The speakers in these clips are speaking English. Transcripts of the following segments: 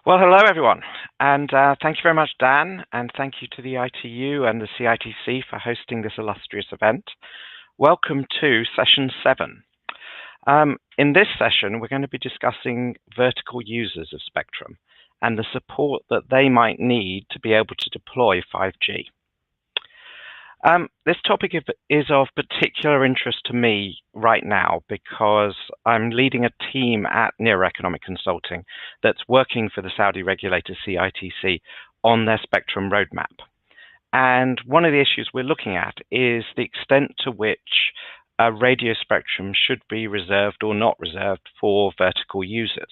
Well, hello everyone, and thank you very much, Dan, and thank you to the ITU and the CITC for hosting this illustrious event. Welcome to session 7. In this session, we're going to be discussing vertical users of spectrum and the support that they might need to be able to deploy 5G. This topic is of particular interest to me right now because I'm leading a team at Near Economic Consulting that's working for the Saudi regulator CITC on their spectrum roadmap. And one of the issues we're looking at is the extent to which radio spectrum should be reserved or not reserved for vertical users.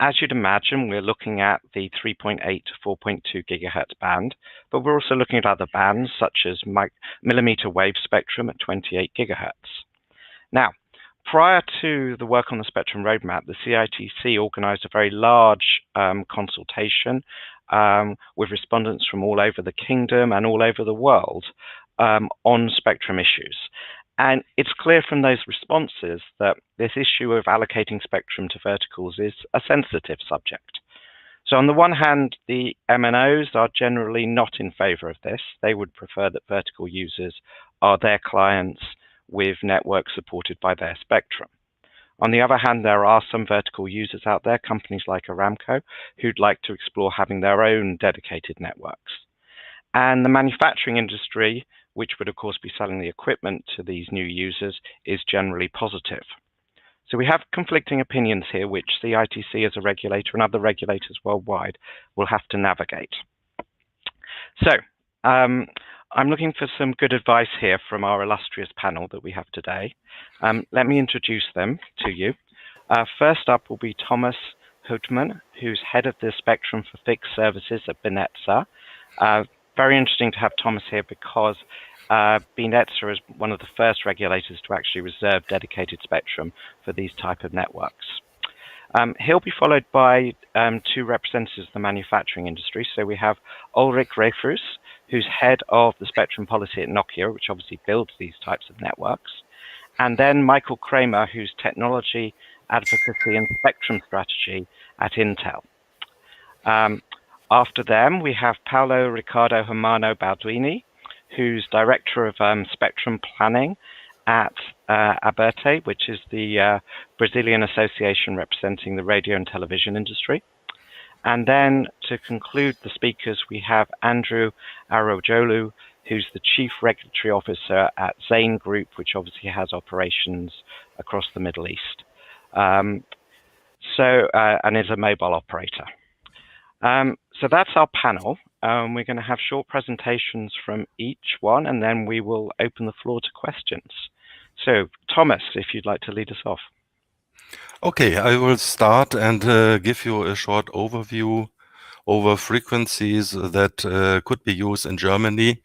As you'd imagine, we're looking at the 3.8 to 4.2 gigahertz band, but we're also looking at other bands such as millimeter wave spectrum at 28 gigahertz. Now, prior to the work on the spectrum roadmap, the CITC organized a very large consultation with respondents from all over the kingdom and all over the world on spectrum issues. And it's clear from those responses that this issue of allocating spectrum to verticals is a sensitive subject. So on the one hand, the MNOs are generally not in favor of this. They would prefer that vertical users are their clients with networks supported by their spectrum. On the other hand, there are some vertical users out there, companies like Aramco, who'd like to explore having their own dedicated networks. And the manufacturing industry, which would of course be selling the equipment to these new users, is generally positive. So we have conflicting opinions here, which the ITC as a regulator and other regulators worldwide will have to navigate. So I'm looking for some good advice here from our illustrious panel that we have today. Let me introduce them to you. First up will be Thomas Houtman, who's head of the Spectrum for Fixed Services at BNetzA. Very interesting to have Thomas here because BNetzA is one of the first regulators to actually reserve dedicated spectrum for these type of networks. He'll be followed by two representatives of the manufacturing industry. So we have Ulrich Refus, who's head of the spectrum policy at Nokia, which obviously builds these types of networks. And then Michael Kramer, who's technology, advocacy and spectrum strategy at Intel. After them, we have Paulo Ricardo Hermano Balduini, who's Director of Spectrum Planning at ABERTE, which is the Brazilian association representing the radio and television industry. And then to conclude the speakers, we have Andrew Arojolu, who's the Chief Regulatory Officer at Zain Group, which obviously has operations across the Middle East. And is a mobile operator. So that's our panel. We're going to have short presentations from each one, and then we will open the floor to questions. So, Thomas, if you'd like to lead us off. Okay, I will start and give you a short overview over frequencies that could be used in Germany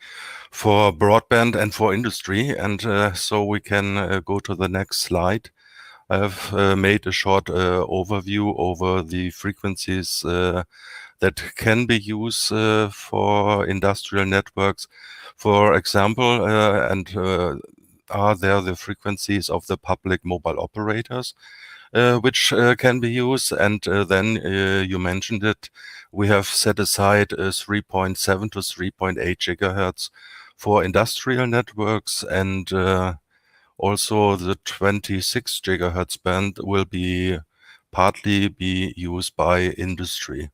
for broadband and for industry. And so we can go to the next slide. I've made a short overview over the frequencies that can be used for industrial networks. For example, are there the frequencies of the public mobile operators, which can be used. And then you mentioned it, we have set aside 3.7 to 3.8 gigahertz for industrial networks, and also the 26 gigahertz band will partly be used by industry.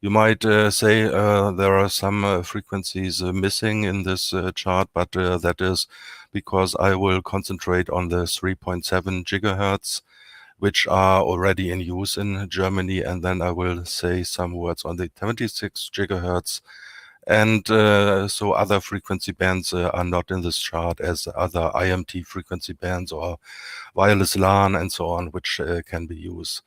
You might say there are some frequencies missing in this chart, but that is because I will concentrate on the 3.7 gigahertz, which are already in use in Germany, and then I will say some words on the 26 gigahertz. And so other frequency bands are not in this chart, as other IMT frequency bands or wireless LAN and so on, which can be used.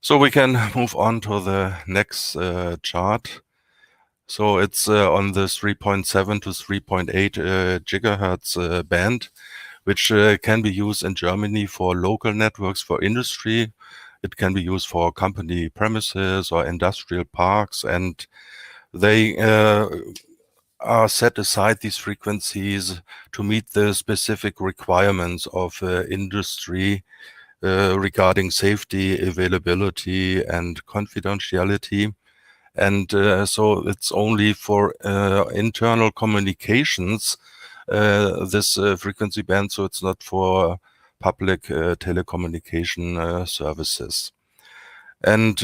So we can move on to the next chart. So it's on the 3.7 to 3.8 gigahertz band, which can be used in Germany for local networks for industry. It can be used for company premises or industrial parks, and they are set aside, these frequencies, to meet the specific requirements of industry regarding safety, availability, and confidentiality. And so it's only for internal communications, this frequency band, so it's not for public telecommunication services. And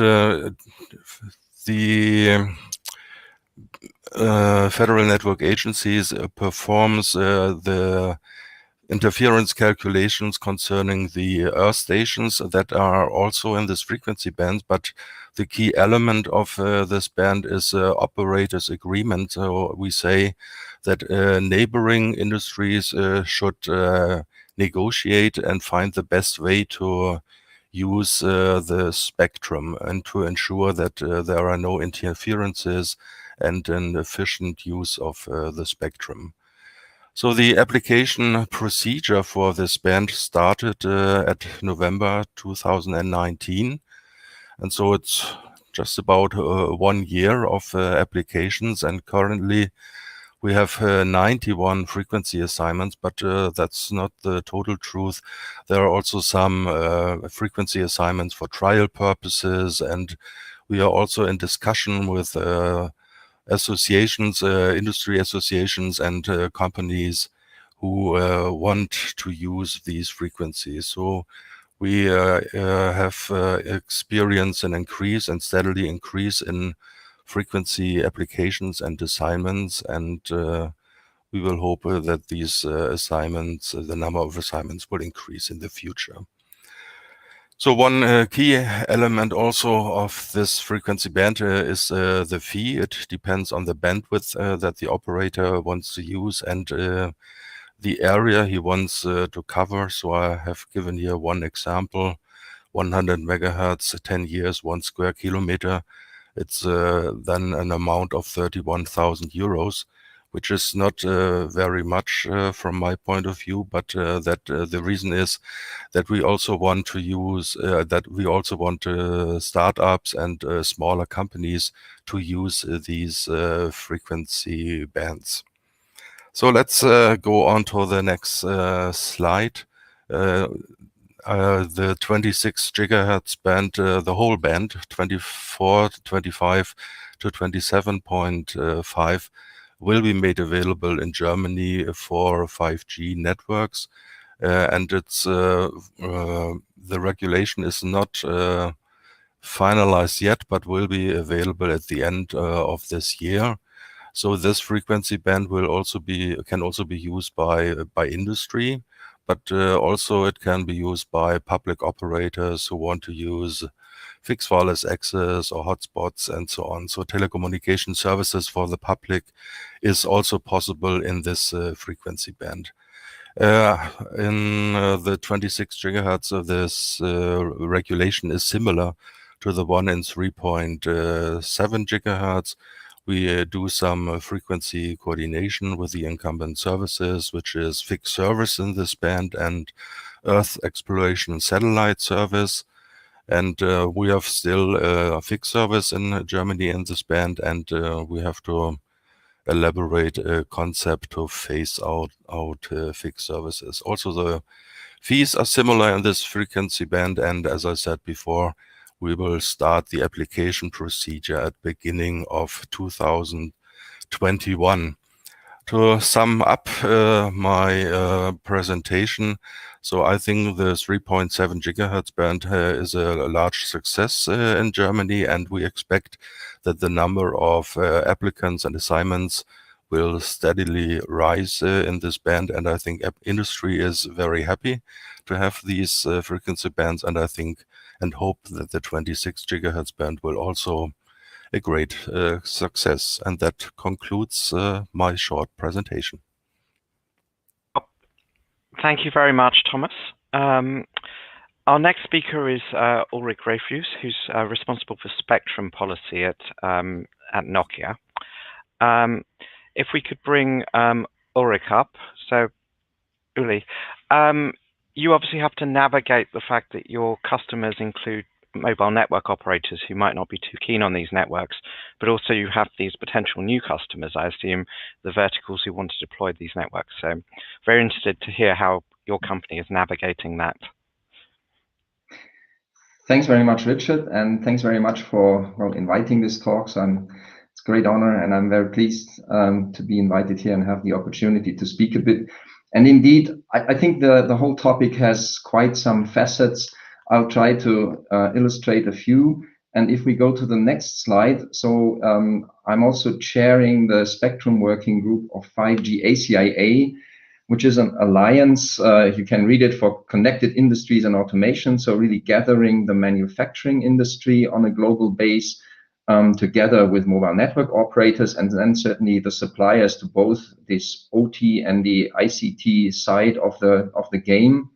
the Federal Network Agencies performs the interference calculations concerning the earth stations that are also in this frequency band, but the key element of this band is operators agreement. So we say that neighboring industries should negotiate and find the best way to use the spectrum and to ensure that there are no interferences and an efficient use of the spectrum. So the application procedure for this band started at November 2019. And so it's just about 1 year of applications, and currently we have 91 frequency assignments, but that's not the total truth. There are also some frequency assignments for trial purposes, and we are also in discussion with associations, industry associations, and companies who want to use these frequencies. So we have experienced an increase and steadily increase in frequency applications and assignments, and we will hope that these assignments, the number of assignments, will increase in the future. So one key element also of this frequency band is the fee. It depends on the bandwidth that the operator wants to use and the area he wants to cover. So I have given here one example: 100 megahertz, 10 years, 1 square kilometer. It's then an amount of 31,000 euros, which is not very much from my point of view, but that the reason is that we also want to use, startups and smaller companies to use these frequency bands. So let's go on to the next slide. The 26 gigahertz band, the whole band, 24, 25 to 27.5, will be made available in Germany for 5G networks. And it's the regulation is not finalized yet, but will be available at the end of this year. So this frequency band can also be used by industry, but also it can be used by public operators who want to use fixed wireless access or hotspots and so on. So telecommunication services for the public is also possible in this frequency band. In the 26 gigahertz of this regulation is similar to the one in 3.7 gigahertz. We do some frequency coordination with the incumbent services, which is fixed service in this band and Earth exploration and satellite service. And we have still a fixed service in Germany in this band, and we have to elaborate a concept to phase out fixed services. Also, the fees are similar in this frequency band, and as I said before, we will start the application procedure at beginning of 2021. To sum up my presentation, so I think the 3.7 gigahertz band is a large success in Germany, and we expect that the number of applicants and assignments will steadily rise in this band. And I think industry is very happy to have these frequency bands, and I think and hope that the 26 gigahertz band will also a great success. And that concludes my short presentation. Thank you very much, Thomas. Our next speaker is Ulrich Refus, who's responsible for spectrum policy at Nokia. If we could bring Ulrich up. So, Uli, you obviously have to navigate the fact that your customers include mobile network operators who might not be too keen on these networks, but also you have these potential new customers, I assume, the verticals who want to deploy these networks. So very interested to hear how your company is navigating that. Thanks very much, Richard, and thanks very much for inviting this talk. So it's a great honor, and I'm very pleased to be invited here and have the opportunity to speak a bit. And indeed, I think the whole topic has quite some facets. I'll try to illustrate a few. And if we go to the next slide, so I'm also chairing the Spectrum Working Group of 5G ACIA, which is an alliance, you can read it, for connected industries and automation. So really gathering the manufacturing industry on a global base together with mobile network operators, and then certainly the suppliers to both this OT and the ICT side of the game.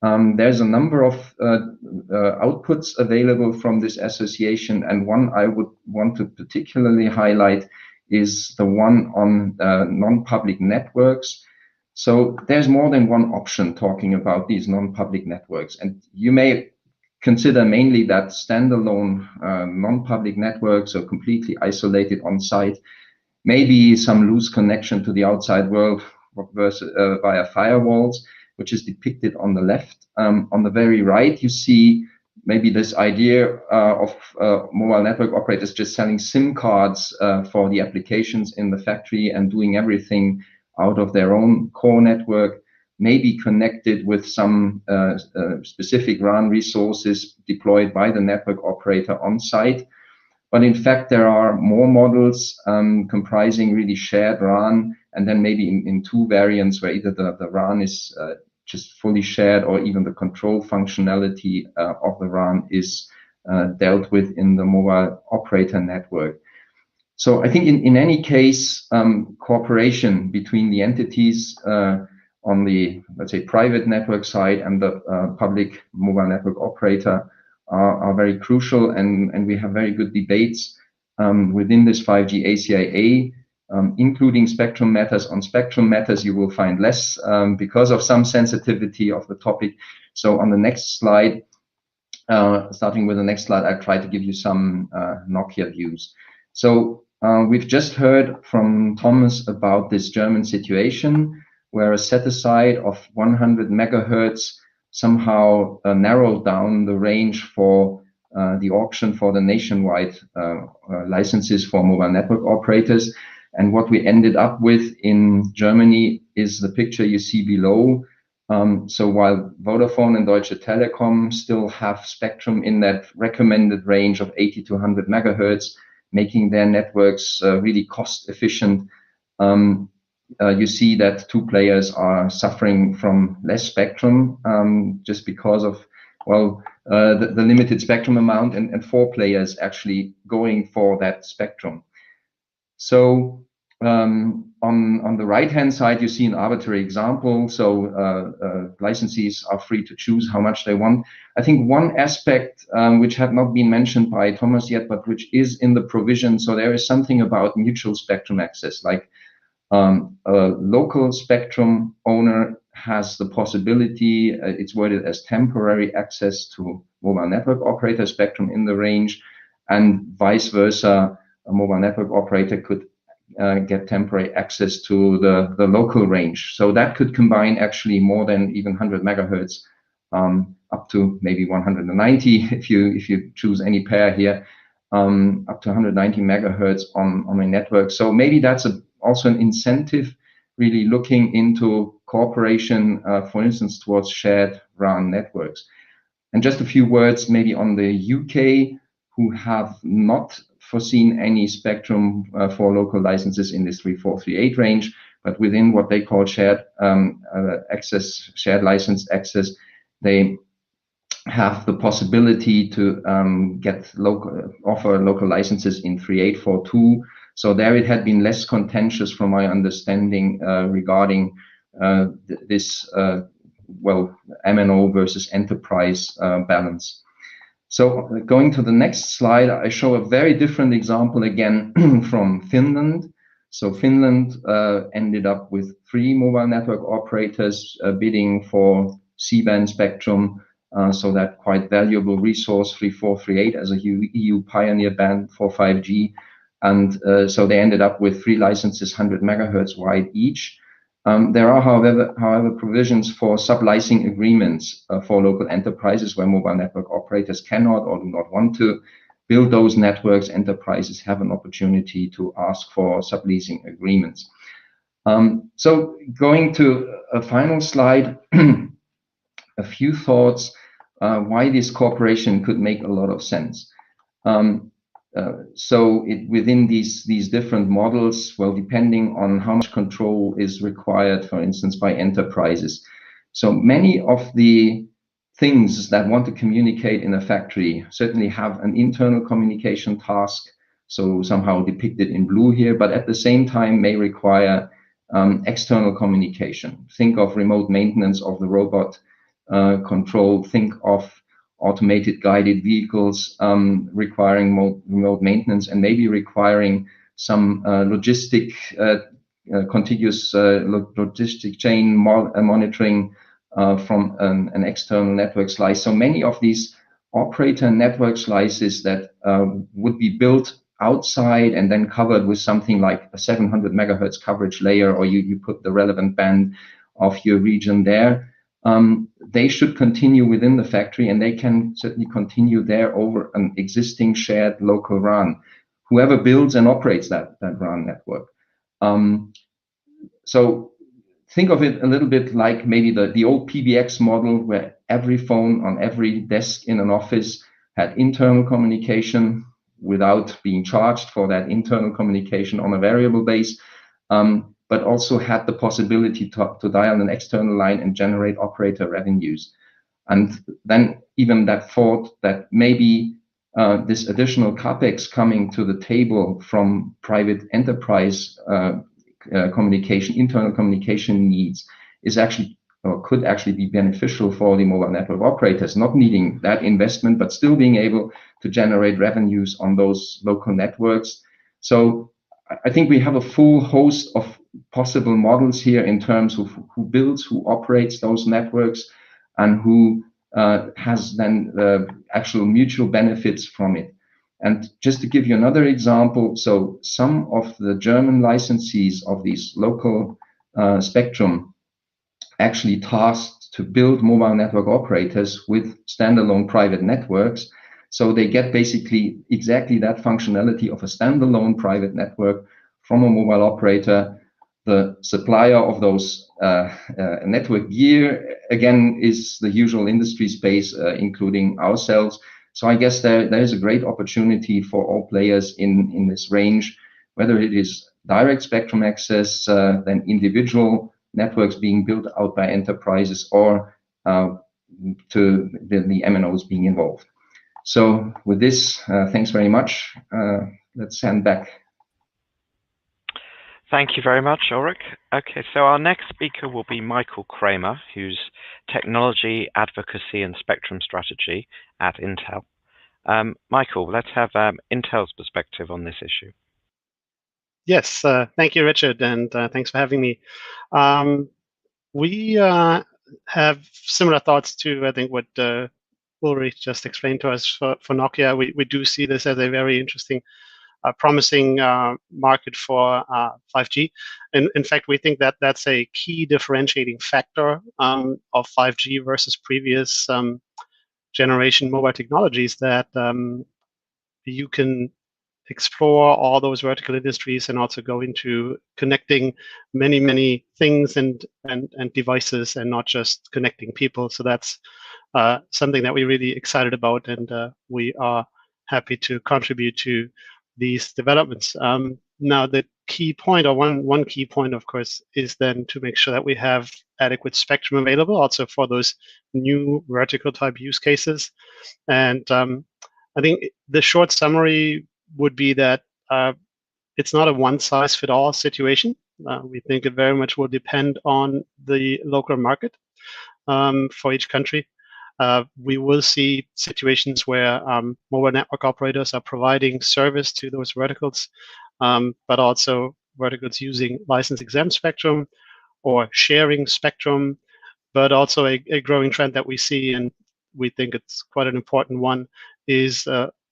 There's a number of outputs available from this association, and one I would want to particularly highlight is the one on non-public networks. So there's more than one option talking about these non-public networks, and you may consider mainly that standalone non-public networks, so completely isolated on site, maybe some loose connection to the outside world versus via firewalls, which is depicted on the left. On the very right, you see maybe this idea of mobile network operators just selling SIM cards for the applications in the factory and doing everything out of their own core network, maybe connected with some specific RAN resources deployed by the network operator on site. But in fact, there are more models comprising really shared RAN, and then maybe in two variants where either the RAN is just fully shared, or even the control functionality of the RAN is dealt with in the mobile operator network. So I think in any case, cooperation between the entities on the, let's say, private network side and the public mobile network operator are very crucial, and we have very good debates within this 5G ACIA, including spectrum matters. On spectrum matters, you will find less because of some sensitivity of the topic. So on the next slide, starting with the next slide, I'll try to give you some Nokia views. So we've just heard from Thomas about this German situation where a set aside of 100 megahertz somehow narrowed down the range for the auction for the nationwide licenses for mobile network operators. And what we ended up with in Germany is the picture you see below. So while Vodafone and Deutsche Telekom still have spectrum in that recommended range of 80 to 100 megahertz, making their networks really cost efficient, you see that two players are suffering from less spectrum just because of, well, the limited spectrum amount, and four players actually going for that spectrum. So on the right-hand side, you see an arbitrary example. So licensees are free to choose how much they want. I think one aspect which had not been mentioned by Thomas yet, but which is in the provision, so there is something about mutual spectrum access, like a local spectrum owner has the possibility, it's worded as temporary access to mobile network operator spectrum in the range, and vice versa, a mobile network operator could get temporary access to the local range. So that could combine actually more than even 100 megahertz, up to maybe 190 if you choose any pair here, up to 190 megahertz on a network. So maybe that's also an incentive, really looking into cooperation, for instance, towards shared RAN networks. And just a few words maybe on the UK, who have not foreseen any spectrum for local licenses in this 3438 range, but within what they call shared access, shared license access, they have the possibility to offer local licenses in 3842. So there it had been less contentious, from my understanding, regarding this MNO versus enterprise balance. So going to the next slide, I show a very different example again from Finland. So Finland ended up with 3 mobile network operators bidding for C-band spectrum, so that quite valuable resource, 3438, as a EU pioneer band for 5G. And so they ended up with 3 licenses, 100 megahertz wide each. There are, however, provisions for subleasing agreements for local enterprises where mobile network operators cannot or do not want to build those networks. Enterprises have an opportunity to ask for subleasing agreements. So going to a final slide, a few thoughts why this cooperation could make a lot of sense. Within these different models, well, depending on how much control is required, for instance, by enterprises. So many of the things that want to communicate in a factory certainly have an internal communication task, so somehow depicted in blue here, but at the same time may require external communication. Think of remote maintenance of the robot control, think of automated guided vehicles requiring remote maintenance and maybe requiring some contiguous logistic chain monitoring from an external network slice. So many of these operator network slices that would be built outside and then covered with something like a 700 megahertz coverage layer, or you put the relevant band of your region there. They should continue within the factory, and they can certainly continue there over an existing shared local RAN, whoever builds and operates that RAN network. So think of it a little bit like maybe the old PBX model, where every phone on every desk in an office had internal communication without being charged for that internal communication on a variable base. But also had the possibility to dial an external line and generate operator revenues. And then even that thought that maybe this additional CapEx coming to the table from private enterprise communication, internal communication needs is actually, or could actually be beneficial for the mobile network operators, not needing that investment, but still being able to generate revenues on those local networks. So I think we have a full host of possible models here in terms of who builds, who operates those networks, and who has then actual mutual benefits from it. And just to give you another example, so some of the German licensees of these local spectrum actually tasked to build mobile network operators with standalone private networks. So they get basically exactly that functionality of a standalone private network from a mobile operator. The supplier of those network gear, again, is the usual industry space, including ourselves. So I guess there is a great opportunity for all players in this range, whether it is direct spectrum access, then individual networks being built out by enterprises, or to the MNOs being involved. So with this, thanks very much. Let's hand back. Thank you very much, Ulrich. Okay, so our next speaker will be Michael Kramer, who's Technology, Advocacy and Spectrum Strategy at Intel. Michael, let's have Intel's perspective on this issue. Yes, thank you, Richard, and thanks for having me. We have similar thoughts to, I think, what Ulrich just explained to us for Nokia. We do see this as a very interesting promising market for 5G. And in fact, we think that that's a key differentiating factor of 5G versus previous generation mobile technologies, that you can explore all those vertical industries and also go into connecting many things and devices, and not just connecting people. So that's something that we're really excited about, and we are happy to contribute to these developments. Now, the key point, or one key point, of course, is then to make sure that we have adequate spectrum available also for those new vertical type use cases. And I think the short summary would be that it's not a one-size-fits-all situation. We think it very much will depend on the local market for each country. We will see situations where mobile network operators are providing service to those verticals, but also verticals using license-exempt spectrum or sharing spectrum, but also a growing trend that we see, and we think it's quite an important one, is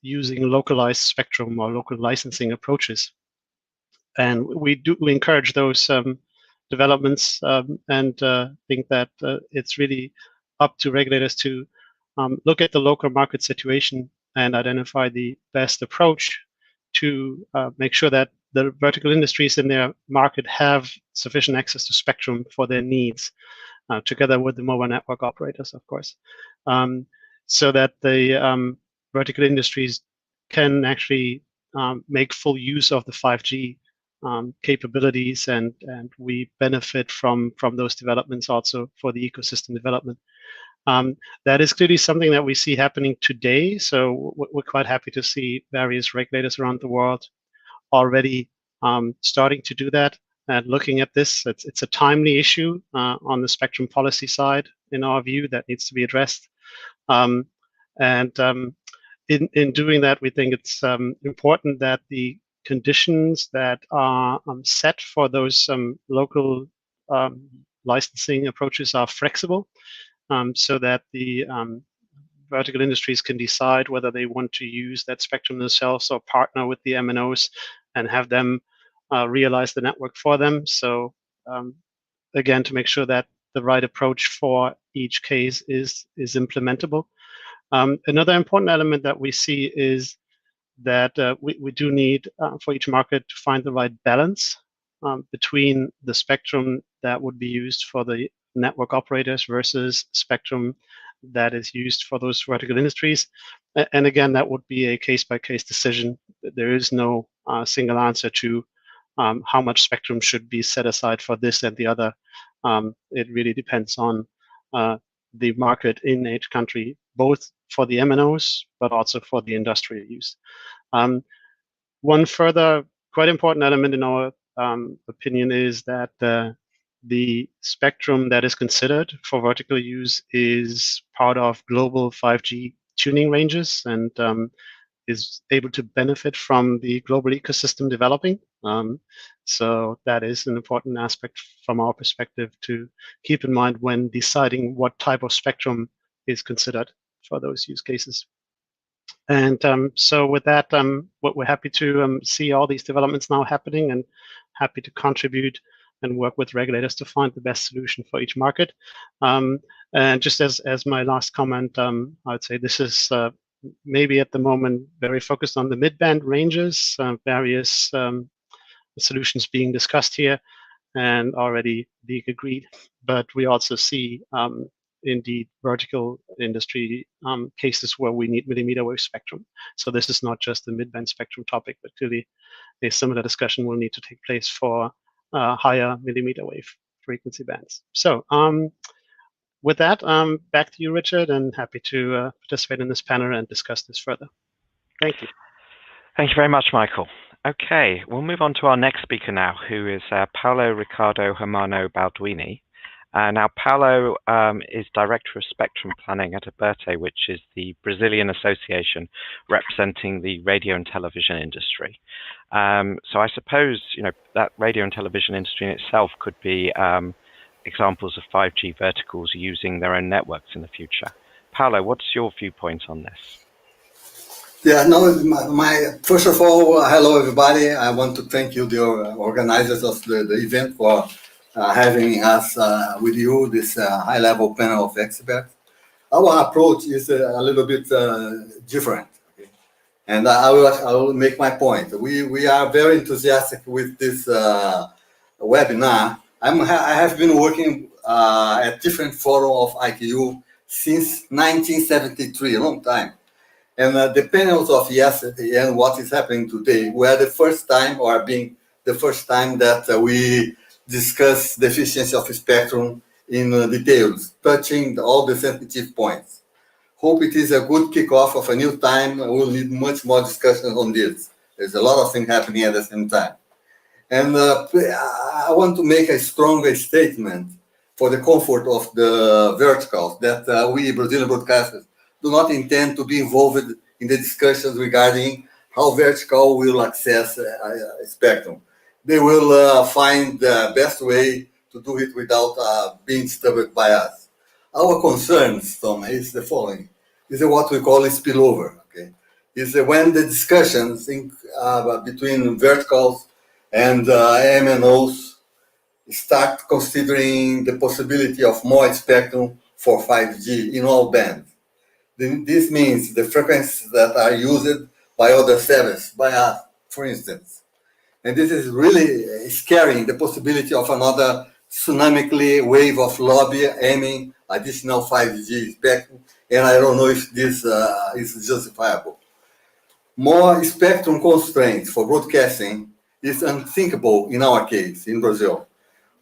using localized spectrum or local licensing approaches. And we encourage those developments, and think that it's really up to regulators to look at the local market situation and identify the best approach to make sure that the vertical industries in their market have sufficient access to spectrum for their needs, together with the mobile network operators, of course, so that the vertical industries can actually make full use of the 5G capabilities, and we benefit from those developments also for the ecosystem development. That is clearly something that we see happening today. So we're quite happy to see various regulators around the world already starting to do that and looking at this. It's a timely issue on the spectrum policy side, in our view, that needs to be addressed. In doing that, we think it's important that the conditions that are set for those local licensing approaches are flexible, so that the vertical industries can decide whether they want to use that spectrum themselves or partner with the MNOs and have them realize the network for them. So again, to make sure that the right approach for each case is implementable. Another important element that we see is that we do need for each market to find the right balance between the spectrum that would be used for the network operators versus spectrum that is used for those vertical industries. And again, that would be a case-by-case decision. There is no single answer to how much spectrum should be set aside for this and the other. It really depends on the market in each country, both for the MNOs, but also for the industrial use. One further quite important element in our opinion is that the spectrum that is considered for vertical use is part of global 5G tuning ranges and is able to benefit from the global ecosystem developing. So that is an important aspect from our perspective to keep in mind when deciding what type of spectrum is considered for those use cases. And so with that, we're happy to see all these developments now happening and happy to contribute and work with regulators to find the best solution for each market. And just as my last comment, I would say this is maybe at the moment very focused on the mid-band ranges, various solutions being discussed here and already being agreed. But we also see indeed vertical industry cases where we need millimeter wave spectrum. So this is not just the mid-band spectrum topic, but clearly a similar discussion will need to take place for higher millimeter wave frequency bands. So with that, back to you, Richard, and happy to participate in this panel and discuss this further. Thank you. Thank you very much, Michael. Okay, we'll move on to our next speaker now, who is Paulo Ricardo Hermano Balduini. Now, Paulo is Director of Spectrum Planning at ABERTE, which is the Brazilian association representing the radio and television industry. So I suppose, that radio and television industry in itself could be examples of 5G verticals using their own networks in the future. Paulo, what's your viewpoint on this? Yeah, no, first of all, hello everybody. I want to thank you, the organizers of the event, for having us with you, this high-level panel of experts. Our approach is a little bit different, okay? And I will make my point. We are very enthusiastic with this webinar. I have been working at different forums of ITU since 1973, a long time. And the panels of yesterday and what is happening today were the first time, or being the first time, that we discuss the efficiency of spectrum in details, touching all the sensitive points. Hope it is a good kickoff of a new time. We'll need much more discussion on this. There's a lot of things happening at the same time. And I want to make a stronger statement for the comfort of the verticals, that we Brazilian broadcasters do not intend to be involved in the discussions regarding how vertical will access spectrum. They will find the best way to do it without being disturbed by us. Our concerns, Tom, is the following. Is what we call a spillover. Okay, is when the discussions between verticals and MNOs start considering the possibility of more spectrum for 5G in all bands. This means the frequencies that are used by other services, by us, for instance. And this is really scaring the possibility of another tsunami wave of lobby aiming additional 5G spectrum, and I don't know if this is justifiable. More spectrum constraints for broadcasting is unthinkable in our case, in Brazil.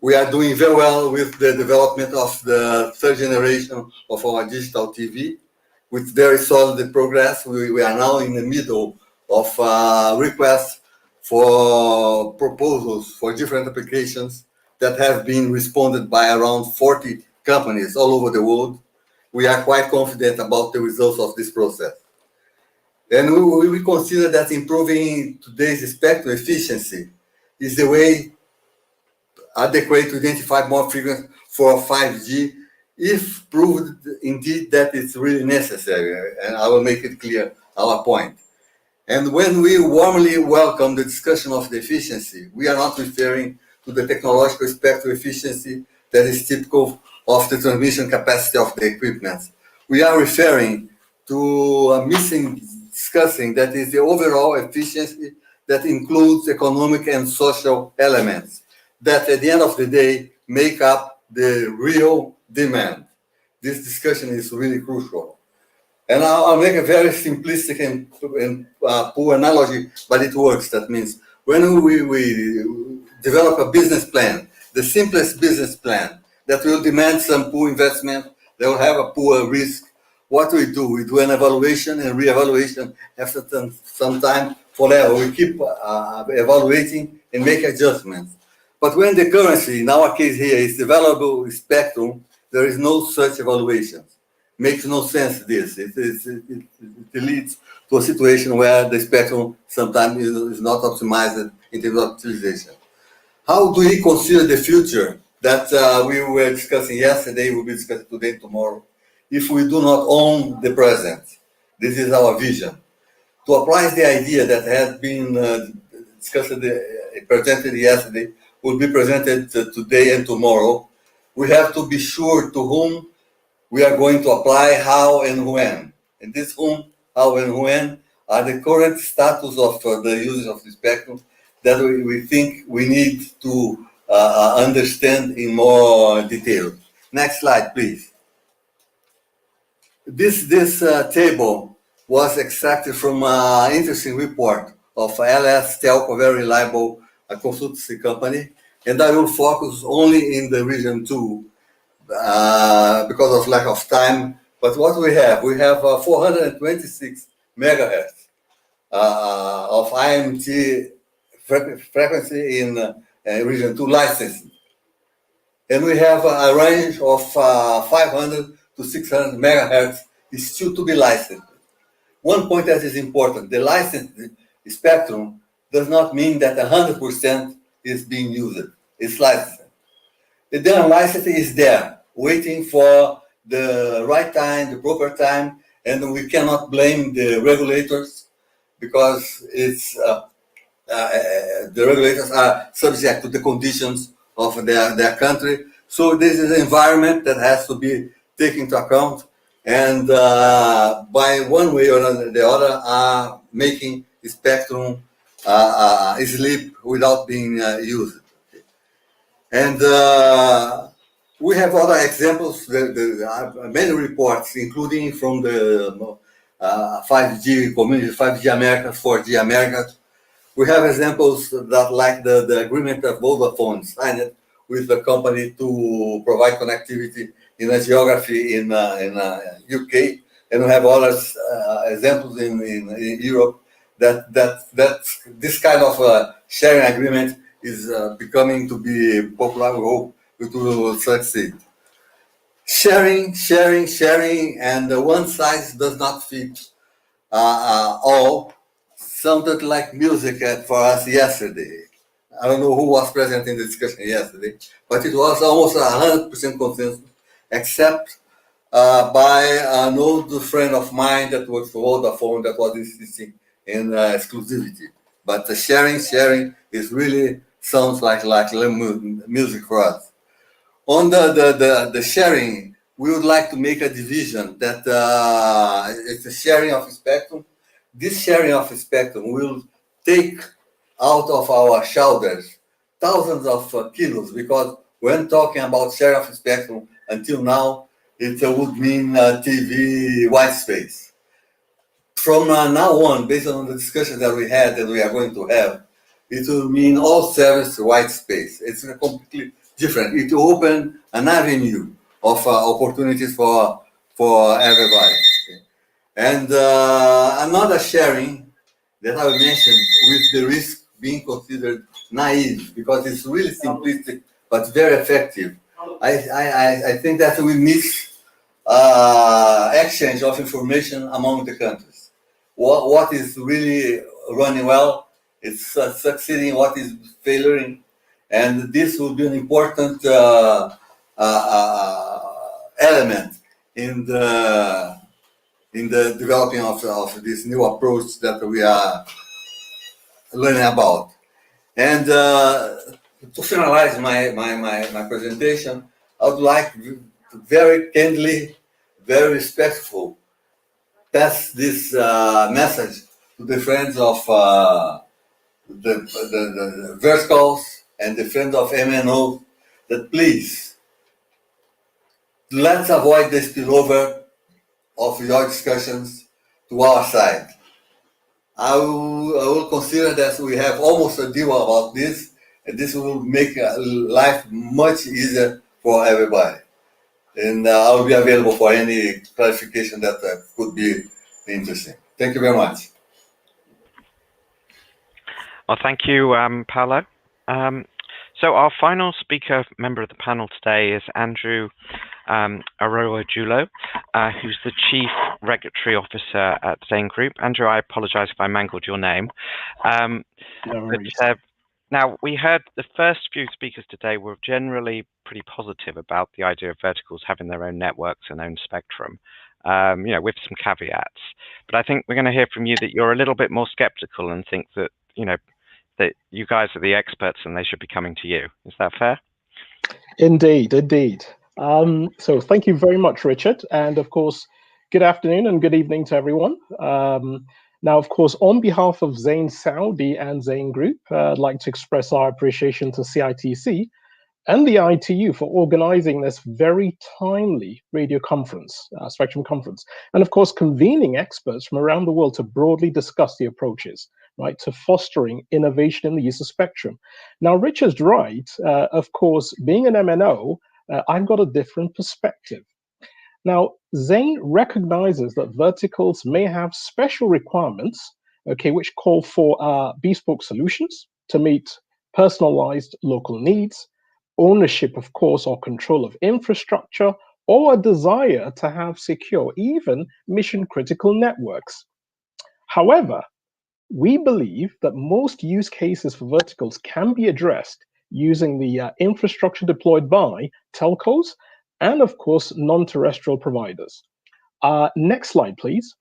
We are doing very well with the development of the third generation of our digital TV, with very solid progress. We are now in the middle of requests for proposals for different applications that have been responded by around 40 companies all over the world. We are quite confident about the results of this process. And we consider that improving today's spectrum efficiency is the way adequate to identify more frequency for 5G if proved indeed that it's really necessary. And I will make it clear our point. And when we warmly welcome the discussion of the efficiency, we are not referring to the technological spectrum efficiency that is typical of the transmission capacity of the equipment. We are referring to a missing discussing that is the overall efficiency that includes economic and social elements that at the end of the day make up the real demand. This discussion is really crucial. And I'll make a very simplistic and poor analogy, but it works. That means when we develop a business plan, the simplest business plan that will demand some poor investment, that will have a poor risk, what we do an evaluation and re-evaluation after some time forever. We keep evaluating and make adjustments. But when the currency, in our case here, is the valuable spectrum, there is no such evaluation. Makes no sense, this. It leads to a situation where the spectrum sometimes is not optimized in terms of utilization. How do we consider the future that we were discussing yesterday, we'll be discussing today and tomorrow, if we do not own the present? This is our vision. To apply the idea that has been discussed, presented yesterday, will be presented today and tomorrow, we have to be sure to whom we are going to apply, how and when. And this whom, how and when are the current status of the usage of the spectrum that we think we need to understand in more detail. Next slide, please. This table was extracted from an interesting report of LS Telco, a very reliable consultancy company, and I will focus only in the region 2 because of lack of time. But what we have 426 megahertz of IMT frequency in region 2 licensing. And we have a range of 500 to 600 megahertz is still to be licensed. One point that is important, the licensed spectrum does not mean that 100% is being used. It's licensed. The unlicensed is there, waiting for the right time, the proper time, and we cannot blame the regulators because it's the regulators are subject to the conditions of their country. So this is an environment that has to be taken into account, and by one way or the other are making the spectrum sleep without being used. And we have other examples. There are many reports, including from the 5G community, 5G Americas, 4G Americas. We have examples that, like the agreement that Vodafone signed with the company to provide connectivity in a geography in UK, and we have other examples in Europe that this kind of sharing agreement is becoming to be popular. We hope it will succeed. Sharing, and one size does not fit all. Sounded like music for us yesterday. I don't know who was present in the discussion yesterday, but it was almost 100% consensus, except by an old friend of mine that works for Vodafone that was insisting in exclusivity. But the sharing is really sounds like music for us. On the sharing, we would like to make a division that it's a sharing of spectrum. This sharing of spectrum will take out of our shoulders thousands of kilos, because when talking about sharing of spectrum until now, it would mean TV white space. From now on, based on the discussion that we had and we are going to have, it will mean all service white space. It's completely different. It will open an avenue of opportunities for everybody. Okay? And another sharing that I mentioned, with the risk being considered naive, because it's really simplistic but very effective. I think that we miss exchange of information among the countries. What is really running well, it's succeeding, what is failing, and this will be an important element in the developing of this new approach that we are learning about. And to finalize my presentation, I would like to very kindly, very respectful, pass this message to the friends of the verticals and the friends of MNO, that please, let's avoid the spillover of your discussions to our side. I will consider that we have almost a deal about this, and this will make life much easier for everybody. And I will be available for any clarification that could be interesting. Thank you very much. Well, thank you, Paolo. So our final speaker member of the panel today is Andrew Aroa-Julo, who's the Chief Regulatory Officer at Zain Group. Andrew, I apologize if I mangled your name. No worries. But, now, we heard the first few speakers today were generally pretty positive about the idea of verticals having their own networks and own spectrum, you know, with some caveats. But I think we're going to hear from you that you're a little bit more skeptical and think that, you know, that you guys are the experts and they should be coming to you. Is that fair? Indeed, indeed. So thank you very much, Richard. And of course, good afternoon and good evening to everyone. Now, of course, on behalf of Zain Saudi and Zain Group, I'd like to express our appreciation to CITC and the ITU for organizing this very timely radio conference, Spectrum Conference, and of course, convening experts from around the world to broadly discuss the approaches, right, to fostering innovation in the use of spectrum. Now, Richard's right. Of course, being an MNO, I've got a different perspective. Now, Zain recognizes that verticals may have special requirements, okay, which call for bespoke solutions to meet personalized local needs, ownership, of course, or control of infrastructure, or a desire to have secure, even mission-critical networks. However, we believe that most use cases for verticals can be addressed using the infrastructure deployed by telcos and, of course, non-terrestrial providers. Next slide, please.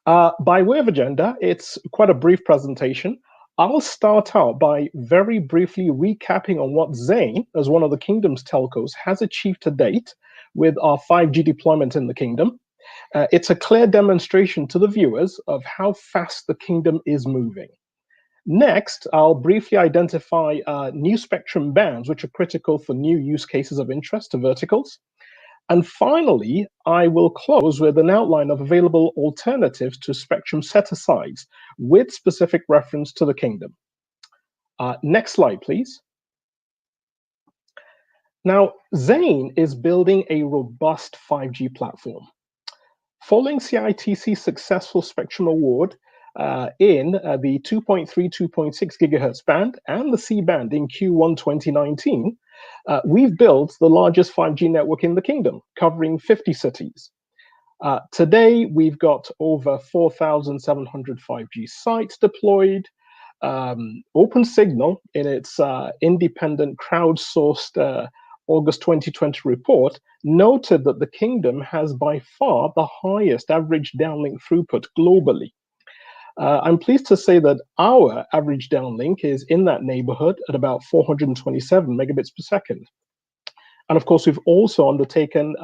By way of agenda, it's quite a brief presentation. I'll start out by very briefly recapping on what Zain, as one of the Kingdom's telcos, has achieved to date with our 5G deployment in the Kingdom. It's a clear demonstration to the viewers of how fast the Kingdom is moving. Next, I'll briefly identify new spectrum bands, which are critical for new use cases of interest to verticals. And finally, I will close with an outline of available alternatives to spectrum set-asides with specific reference to the Kingdom. Next slide, please. Now, Zain is building a robust 5G platform. Following CITC's successful spectrum award in the 2.3, 2.6 GHz band and the C band in Q1 2019, we've built the largest 5G network in the Kingdom, covering 50 cities. Today, we've got over 4,700 5G sites deployed. OpenSignal, in its independent crowdsourced August 2020 report, noted that the Kingdom has by far the highest average downlink throughput globally. I'm pleased to say that our average downlink is in that neighborhood at about 427 megabits per second. And of course, we've also undertaken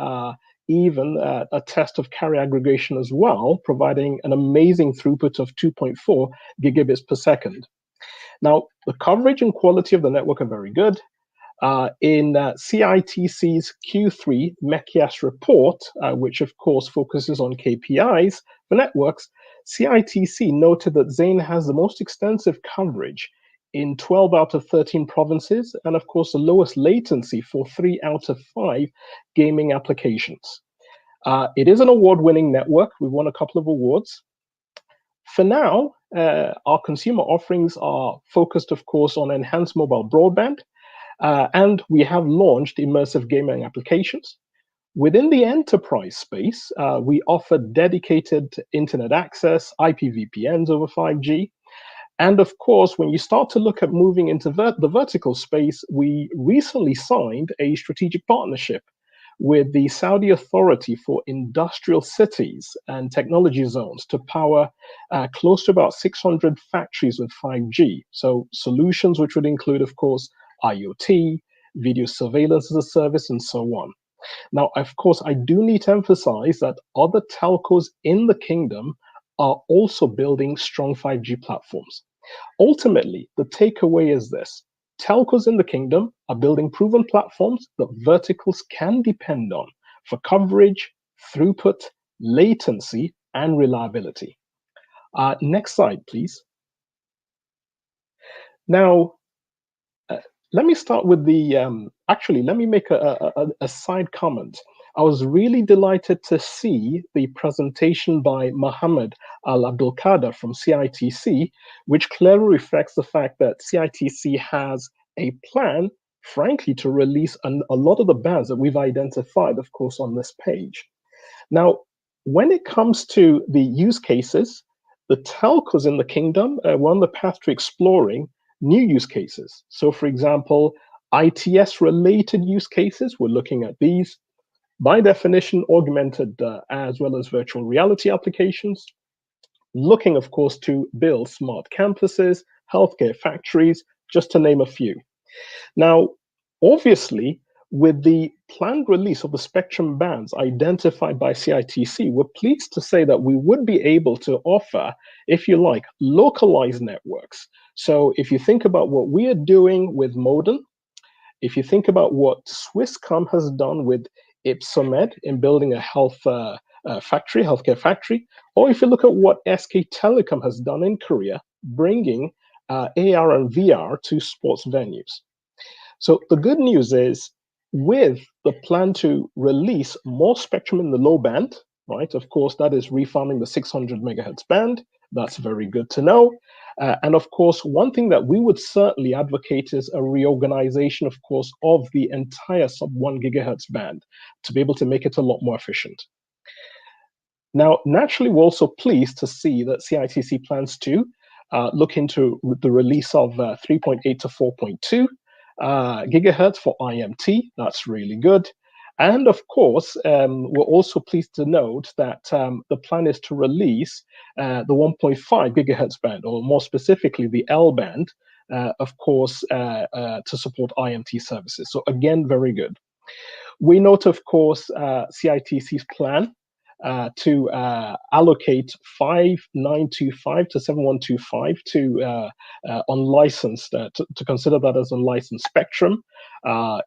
even a test of carrier aggregation as well, providing an amazing throughput of 2.4 gigabits per second. Now, the coverage and quality of the network are very good. In CITC's Q3 MECIAS report, which of course focuses on KPIs for networks, CITC noted that Zain has the most extensive coverage in 12 out of 13 provinces, and of course the lowest latency for 3 out of 5 gaming applications. It is an award-winning network. We won a couple of awards. For now, our consumer offerings are focused, of course, on enhanced mobile broadband, and we have launched immersive gaming applications. Within the enterprise space, we offer dedicated internet access, IPVPNs over 5G. And of course, when you start to look at moving into the vertical space, we recently signed a strategic partnership with the Saudi Authority for Industrial Cities and Technology Zones to power close to about 600 factories with 5G. So solutions which would include, of course, IoT, video surveillance as a service, and so on. Now, of course, I do need to emphasize that other telcos in the kingdom are also building strong 5G platforms. Ultimately, the takeaway is this: telcos in the kingdom are building proven platforms that verticals can depend on for coverage, throughput, latency, and reliability. Next slide, please. Now, let me start with the, actually, let me make a side comment. I was really delighted to see the presentation by Mohammed Al-Abdul Qadir from CITC, which clearly reflects the fact that CITC has a plan, frankly, to release a lot of the bands that we've identified, of course, on this page. Now, when it comes to the use cases, the telcos in the kingdom were on the path to exploring new use cases. So, for example, ITS-related use cases, we're looking at these. By definition, augmented as well as virtual reality applications. Looking, of course, to build smart campuses, healthcare factories, just to name a few. Now, obviously, with the planned release of the spectrum bands identified by CITC, we're pleased to say that we would be able to offer, if you like, localized networks. So if you think about what we are doing with Modem, if you think about what Swisscom has done with Ipsomed in building a healthcare factory, or if you look at what SK Telecom has done in Korea, bringing AR and VR to sports venues. So the good news is, with the plan to release more spectrum in the low band, right? Of course, that is refarming the 600 megahertz band. That's very good to know. And of course, one thing that we would certainly advocate is a reorganization, of course, of the entire sub-1 gigahertz band to be able to make it a lot more efficient. Now, naturally, we're also pleased to see that CITC plans to look into the release of 3.8 to 4.2 gigahertz for IMT. That's really good. And of course, we're also pleased to note that the plan is to release the 1.5 gigahertz band, or more specifically, the L band, of course, to support IMT services. So again, very good. We note, of course, CITC's plan to allocate 5925 to 7125 to unlicensed, to consider that as unlicensed spectrum.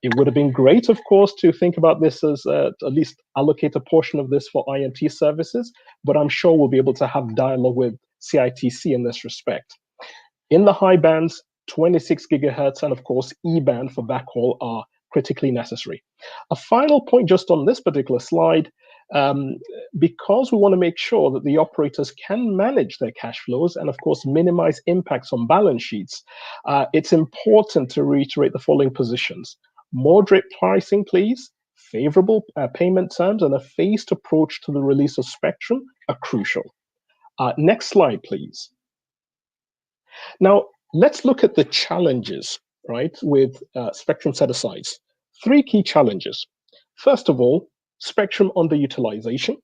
It would have been great, of course, to think about this as at least allocate a portion of this for IMT services, but I'm sure we'll be able to have dialogue with CITC in this respect. In the high bands, 26 gigahertz and of course E-band for backhaul are critically necessary. A final point just on this particular slide, because we want to make sure that the operators can manage their cash flows and of course minimize impacts on balance sheets, it's important to reiterate the following positions. Moderate pricing, please, favorable payment terms, and a phased approach to the release of spectrum are crucial. Next slide, please. Now, let's look at the challenges, right, with spectrum set-asides. 3 key challenges. First of all, spectrum underutilization.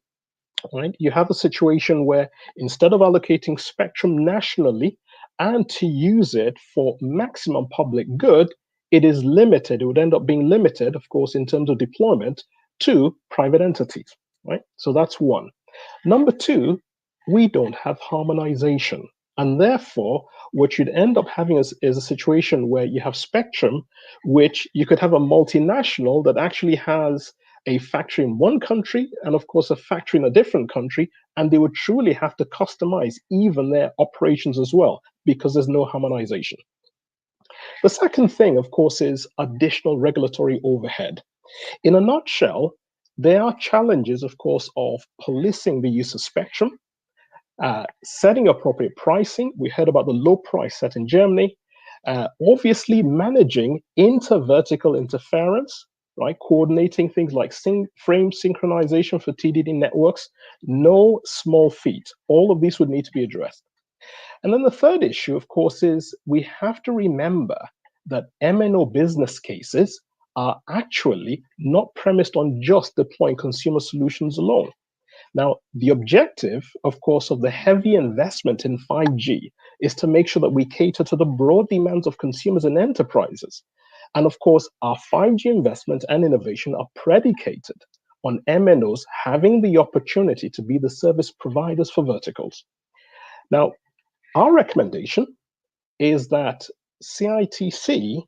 right? You have a situation where instead of allocating spectrum nationally and to use it for maximum public good, it is limited. It would end up being limited, of course, in terms of deployment to private entities, right? So that's one. Number two, we don't have harmonization. And therefore, what you'd end up having is a situation where you have spectrum, which you could have a multinational that actually has a factory in one country and, of course, a factory in a different country, and they would truly have to customize even their operations as well because there's no harmonization. The second thing, of course, is additional regulatory overhead. In a nutshell, there are challenges, of course, of policing the use of spectrum, setting appropriate pricing. We heard about the low price set in Germany. Obviously, managing inter-vertical interference, right? Coordinating things like frame synchronization for TDD networks. No small feat. All of these would need to be addressed. And then the third issue, of course, is we have to remember that MNO business cases are actually not premised on just deploying consumer solutions alone. Now, the objective, of course, of the heavy investment in 5G is to make sure that we cater to the broad demands of consumers and enterprises. And of course, our 5G investment and innovation are predicated on MNOs having the opportunity to be the service providers for verticals. Now, our recommendation is that CITC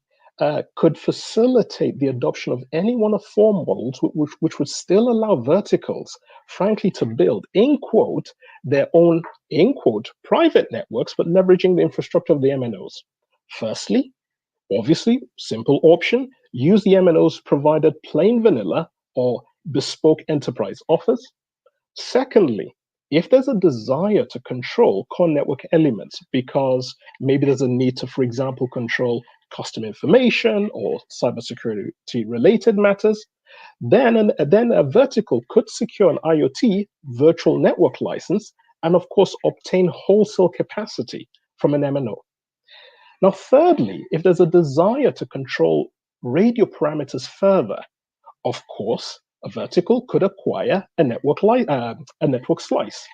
could facilitate the adoption of any one of four models which would still allow verticals, frankly, to build, in quote, their own, in quote, private networks, but leveraging the infrastructure of the MNOs. Firstly, obviously, simple option, use the MNOs provided plain vanilla or bespoke enterprise offers. Secondly, if there's a desire to control core network elements because maybe there's a need to, for example, control custom information or cybersecurity related matters, then a vertical could secure an IoT virtual network license and, of course, obtain wholesale capacity from an MNO. Now, thirdly, if there's a desire to control radio parameters further, of course, a vertical could acquire a network slice.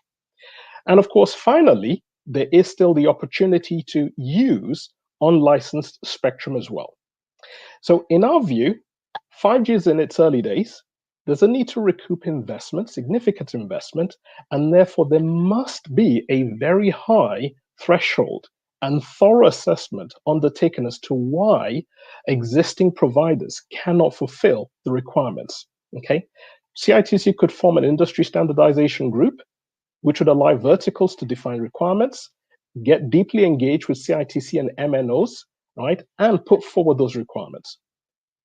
And of course, finally, there is still the opportunity to use unlicensed spectrum as well. So in our view, 5G is in its early days. There's a need to recoup investment, significant investment, and therefore there must be a very high threshold and thorough assessment undertaken as to why existing providers cannot fulfill the requirements. Okay, CITC could form an industry standardization group, which would allow verticals to define requirements, get deeply engaged with CITC and MNOs, right, and put forward those requirements.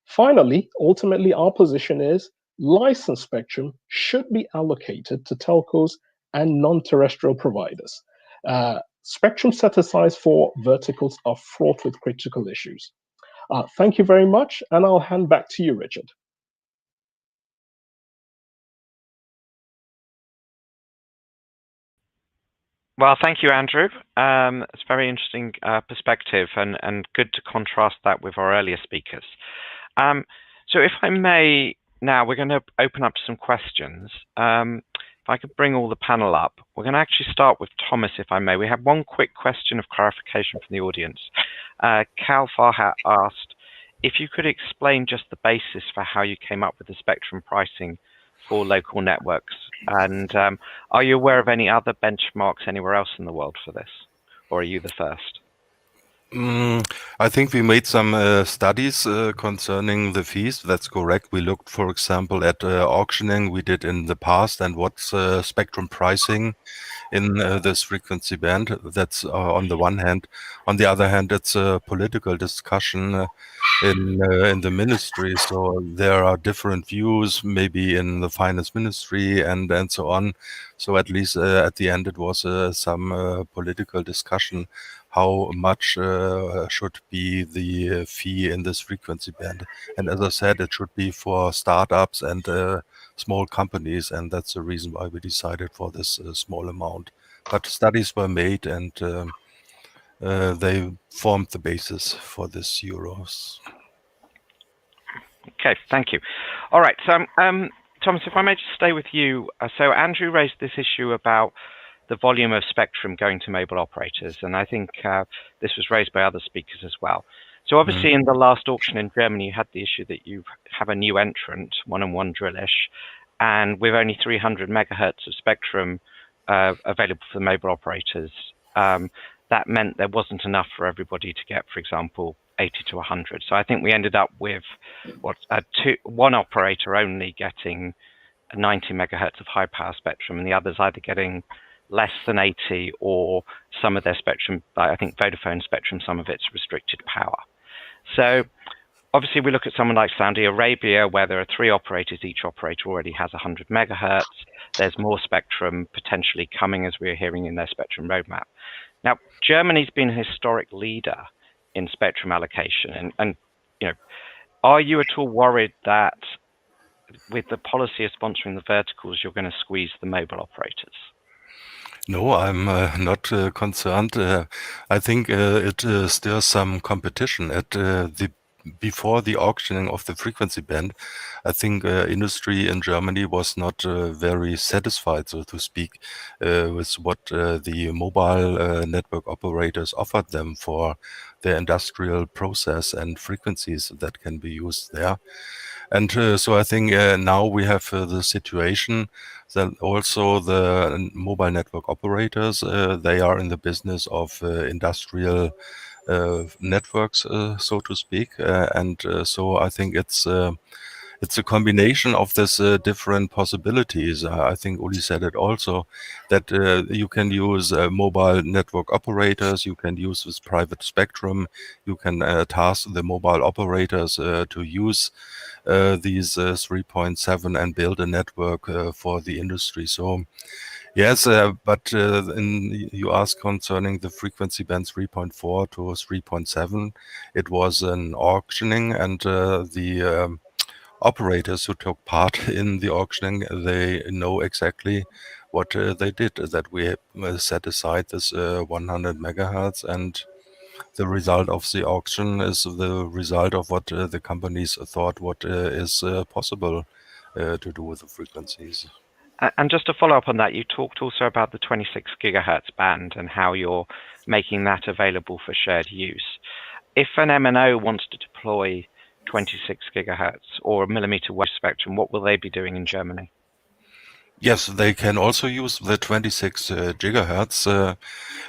Finally, ultimately, our position is licensed spectrum should be allocated to telcos and non-terrestrial providers. Spectrum set aside for verticals are fraught with critical issues. Thank you very much, and I'll hand back to you, Richard. Well, thank you, Andrew. It's a very interesting perspective and good to contrast that with our earlier speakers. So if I may, now we're going to open up some questions. If I could bring all the panel up, we're going to actually start with Thomas, if I may. We have one quick question of clarification from the audience. Cal Farhat asked, if you could explain just the basis for how you came up with the spectrum pricing for local networks. And are you aware of any other benchmarks anywhere else in the world for this? Or are you the first? I think we made some studies concerning the fees. That's correct. We looked, for example, at auctioning we did in the past and what's spectrum pricing in this frequency band. That's on the one hand. On the other hand, it's a political discussion in the ministry. So there are different views, maybe in the finance ministry and so on. So at least at the end, it was some political discussion. How much should be the fee in this frequency band? And as I said, it should be for startups and small companies, and that's the reason why we decided for this small amount. But studies were made, and they formed the basis for this euros. Okay, thank you. All right, so Thomas, if I may just stay with you. So Andrew raised this issue about the volume of spectrum going to mobile operators, and I think this was raised by other speakers as well. So obviously in the last auction in Germany, you had the issue that you have a new entrant, 1&1 Drillish, and with only 300 megahertz of spectrum available for the mobile operators, that meant there wasn't enough for everybody to get, for example, 80 to 100. So I think we ended up with one operator only getting 90 megahertz of high power spectrum, and the others either getting less than 80 or some of their spectrum, I think Vodafone spectrum, some of it's restricted power. So obviously we look at someone like Saudi Arabia, where there are 3 operators, each operator already has 100 megahertz. There's more spectrum potentially coming, as we're hearing in their spectrum roadmap. Now, Germany's been a historic leader in spectrum allocation, and you know, are you at all worried that with the policy of sponsoring the verticals, you're going to squeeze the mobile operators? No, I'm not concerned. I think it stirs some competition at before the auctioning of the frequency band. I think industry in Germany was not very satisfied, so to speak, with what the mobile network operators offered them for their industrial process and frequencies that can be used there. And so I think now we have the situation that also the mobile network operators, they are in the business of industrial networks, so to speak. So I think it's a combination of this different possibilities. I think Uli said it also, that you can use mobile network operators, you can use this private spectrum, you can task the mobile operators to use these 3.7 and build a network for the industry. So yes, but you asked concerning the frequency band 3.4 to 3.7, it was an auctioning, and the operators who took part in the auctioning, they know exactly what they did, that we set aside this 100 megahertz, and the result of the auction is the result of what the companies thought what is possible to do with the frequencies. And just to follow up on that, you talked also about the 26 gigahertz band and how you're making that available for shared use. If an MNO wants to deploy 26 gigahertz or millimeter wave spectrum, what will they be doing in Germany? Yes, they can also use the 26 gigahertz.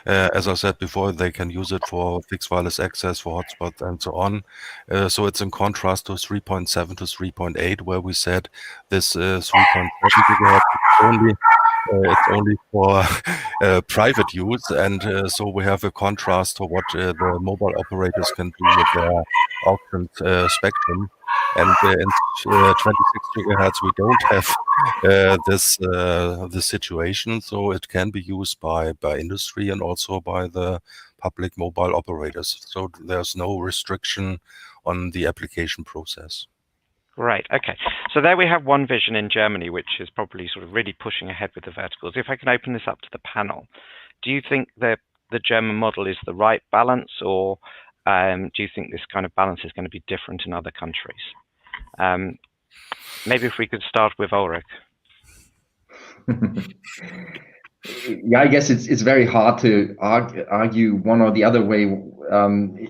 As I said before, they can use it for fixed wireless access, for hotspots, and so on. So it's in contrast to 3.7 to 3.8, where we said this 3.7 gigahertz it's only for private use, and so we have a contrast to what the mobile operators can do with their auctioned spectrum. And in 26 gigahertz, we don't have this situation, so it can be used by industry and also by the public mobile operators. So there's no restriction on the application process. Right. Okay. So there we have one vision in Germany, which is probably sort of really pushing ahead with the verticals. If I can open this up to the panel, do you think that the German model is the right balance, or do you think this kind of balance is going to be different in other countries? Maybe if we could start with Ulrich. Yeah, I guess it's very hard to argue one or the other way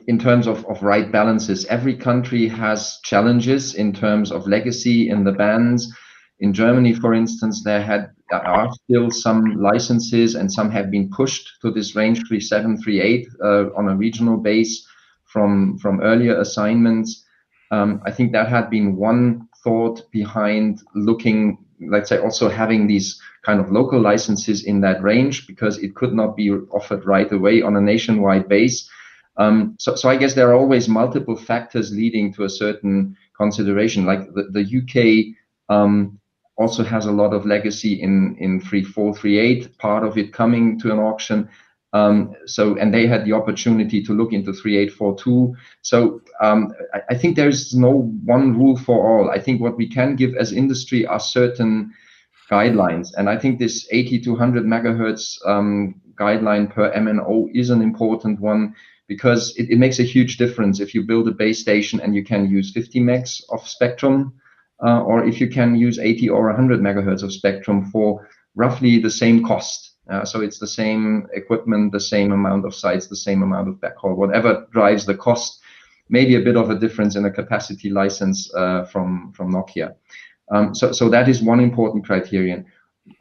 in terms of right balances. Every country has challenges in terms of legacy in the bands. In Germany, for instance, there are still some licenses, and some have been pushed to this range 3.7, 3.8 on a regional base from earlier assignments. I think that had been one thought behind looking, let's say, also having these kind of local licenses in that range, because it could not be offered right away on a nationwide base. So I guess there are always multiple factors leading to a certain consideration. Like the UK also has a lot of legacy in 3.4, 3.8, part of it coming to an auction. And they had the opportunity to look into 3.842. So I think there's no one rule for all. I think what we can give as industry are certain guidelines. And I think this 80 to 100 megahertz guideline per MNO is an important one, because it makes a huge difference if you build a base station and you can use 50 megs of spectrum, or if you can use 80 or 100 megahertz of spectrum for roughly the same cost. So it's the same equipment, the same amount of sites, the same amount of backhaul, whatever drives the cost. Maybe a bit of a difference in the capacity license from Nokia. So that is one important criterion.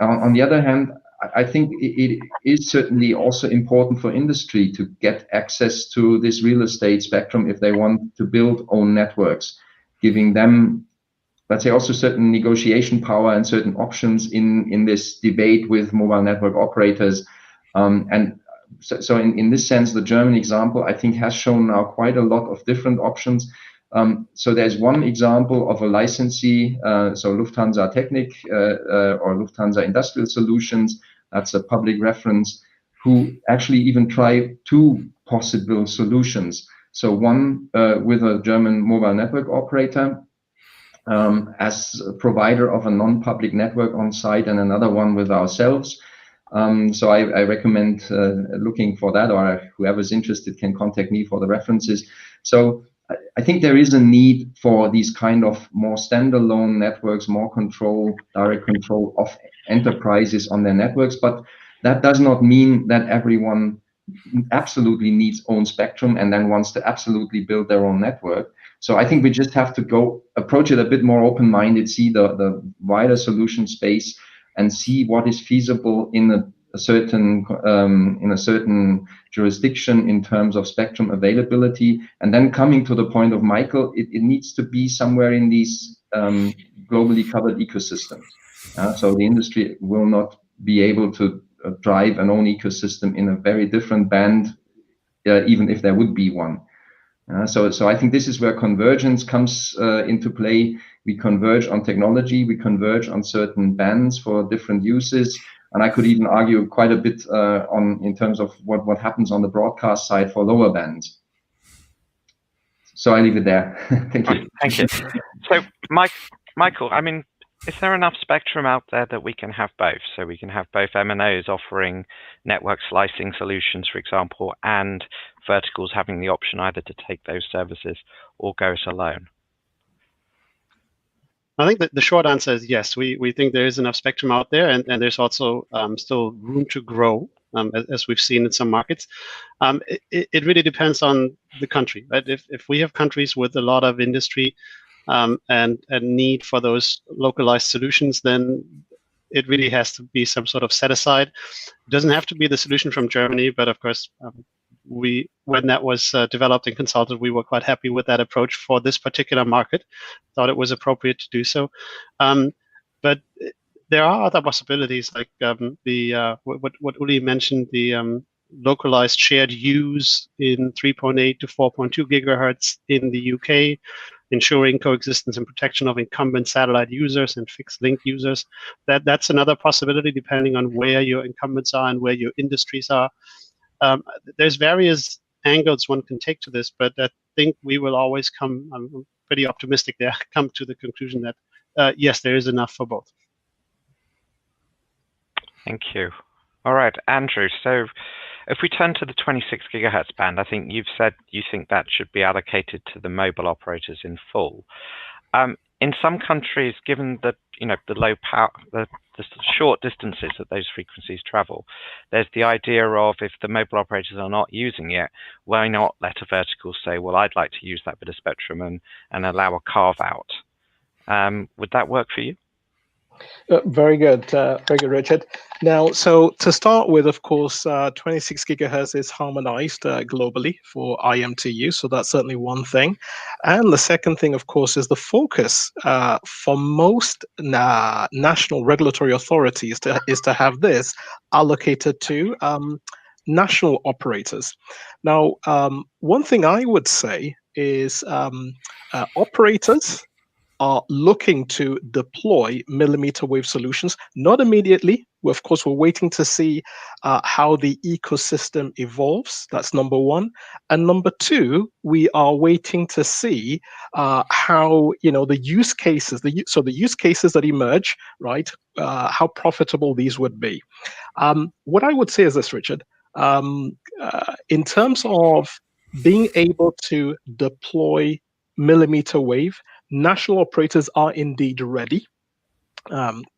On the other hand, I think it is certainly also important for industry to get access to this real estate spectrum if they want to build own networks, giving them, let's say, also certain negotiation power and certain options in this debate with mobile network operators. And so in this sense, the German example, I think, has shown now quite a lot of different options. So there's one example of a licensee, so Lufthansa Technik or Lufthansa Industrial Solutions, that's a public reference, who actually even try two possible solutions. So one with a German mobile network operator as a provider of a non-public network on site, and another one with ourselves. So I recommend looking for that, or whoever's interested can contact me for the references. So I think there is a need for these kind of more standalone networks, more control, direct control of enterprises on their networks. But that does not mean that everyone absolutely needs own spectrum and then wants to absolutely build their own network. So I think we just have to approach it a bit more open-minded, see the wider solution space, and see what is feasible in a certain jurisdiction in terms of spectrum availability. And then coming to the point of Michael, it needs to be somewhere in these globally covered ecosystems. So the industry will not be able to drive an own ecosystem in a very different band, even if there would be one. So I think this is where convergence comes into play. We converge on technology, we converge on certain bands for different uses, and I could even argue quite a bit in terms of what happens on the broadcast side for lower bands. So I leave it there. Thank you. Thank you. So, Michael, I mean, is there enough spectrum out there that we can have both? So we can have both MNOs offering network slicing solutions, for example, and verticals having the option either to take those services or go it alone? I think that the short answer is yes. We think there is enough spectrum out there, and there's also still room to grow, as we've seen in some markets. It really depends on the country, right? If we have countries with a lot of industry and need for those localized solutions, then it really has to be some sort of set aside. It doesn't have to be the solution from Germany, but of course, when that was developed and consulted, we were quite happy with that approach for this particular market. Thought it was appropriate to do so. But there are other possibilities, like what Uli mentioned, the localized shared use in 3.8 to 4.2 gigahertz in the UK, ensuring coexistence and protection of incumbent satellite users and fixed link users. That's another possibility, depending on where your incumbents are and where your industries are. There's various angles one can take to this, but I think we will always come, I'm pretty optimistic there, come to the conclusion that yes, there is enough for both. Thank you. All right, Andrew, so if we turn to the 26 gigahertz band, I think you've said you think that should be allocated to the mobile operators in full. In some countries, given the the low power, the short distances that those frequencies travel, there's the idea of, if the mobile operators are not using it, why not let a vertical say, well, I'd like to use that bit of spectrum and allow a carve out. Would that work for you? Very good, Richard. Now, so to start with, of course, 26 gigahertz is harmonized globally for IMT use, so that's certainly one thing. And the second thing, of course, is the focus for most national regulatory authorities is to have this allocated to national operators. Now, one thing I would say is operators are looking to deploy millimeter wave solutions, not immediately. Of course, we're waiting to see how the ecosystem evolves. That's number one. And number two, we are waiting to see how the use cases, the use cases that emerge, right? How profitable these would be. What I would say is this, Richard. In terms of being able to deploy millimeter wave, national operators are indeed ready.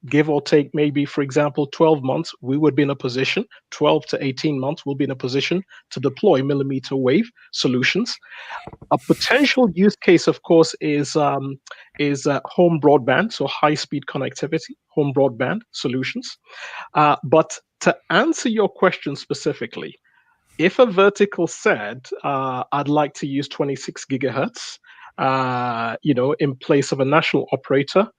Give or take, maybe, for example, 12 months, we would be in a position, 12 to 18 months, we'll be in a position to deploy millimeter wave solutions. A potential use case, of course, is home broadband, so high-speed connectivity, home broadband solutions. But to answer your question specifically, if a vertical said, I'd like to use 26 gigahertz, in place of a national operator,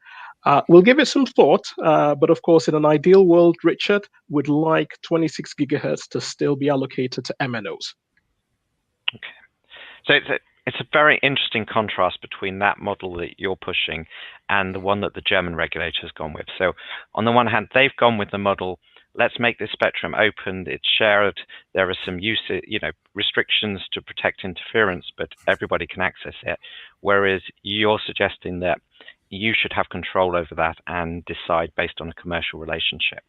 we'll give it some thought, but of course, in an ideal world, Richard would like 26 gigahertz to still be allocated to MNOs. Okay, so it's a very interesting contrast between that model that you're pushing and the one that the German regulator has gone with. So on the one hand, they've gone with the model, let's make this spectrum open, it's shared, there are some restrictions to protect interference, but everybody can access it. Whereas you're suggesting that you should have control over that and decide based on a commercial relationship.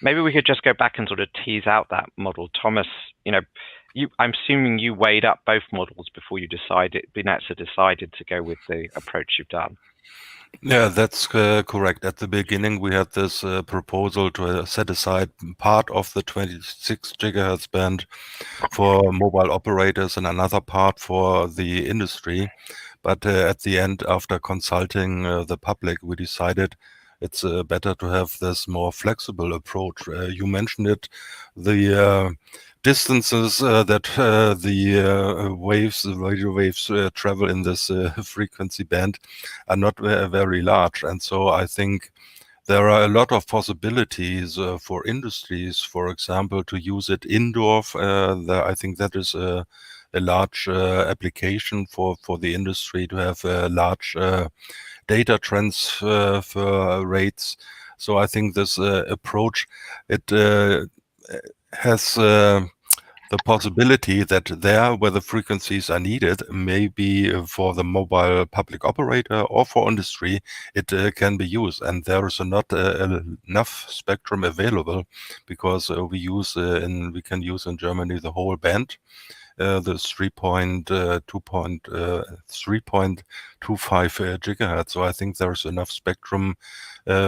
Maybe we could just go back and sort of tease out that model. Thomas, I'm assuming you weighed up both models before you decided to go with the approach you've done. Yeah, that's correct. At the beginning, we had this proposal to set aside part of the 26 gigahertz band for mobile operators and another part for the industry. But at the end, after consulting the public, we decided it's better to have this more flexible approach. You mentioned it, the distances that the radio waves travel in this frequency band are not very large. And so I think there are a lot of possibilities for industries, for example, to use it indoor. I think that is a large application for the industry to have large data transfer rates. So I think this approach, it has the possibility that there where the frequencies are needed, maybe for the mobile public operator or for industry, it can be used. And there is not enough spectrum available because we can use in Germany the whole band. The 3.25 gigahertz. So I think there's enough spectrum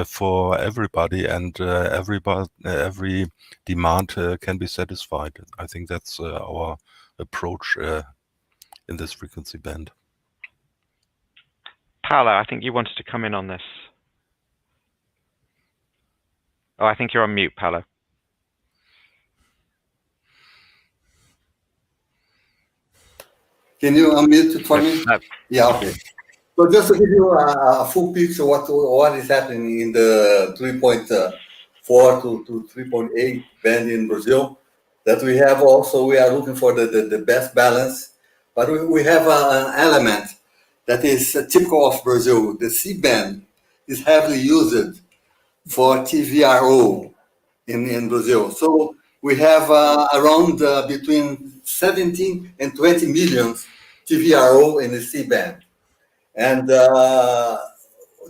for everybody, and every demand can be satisfied. I think that's our approach in this frequency band. Paolo, I think you wanted to come in on this. Oh, I think you're on mute, Paolo. Can you unmute it for me? No. Yeah, okay. So just to give you a full picture what is happening in the 3.4 to 3.8 band in Brazil, that we are looking for the best balance, but we have an element that is typical of Brazil. The C-band is heavily used for TVRO in Brazil. So we have around between 17 and 20 million TVRO in the C-band. And the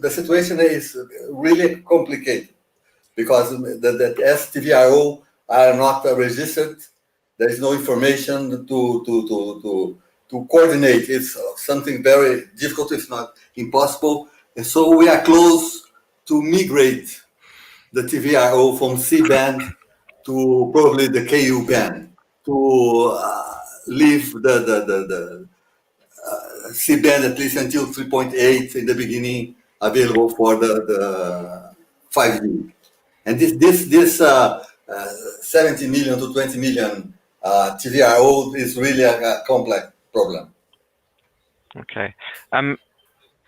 situation is really complicated because the STVRO are not registered. There is no information to coordinate. It's something very difficult, if not impossible. And so we are close to migrate the TVRO from C-band to probably the KU band, to leave the C-band at least until 3.8 in the beginning available for the 5G. And this 70 million to 20 million TVRO is really a complex problem. Okay. I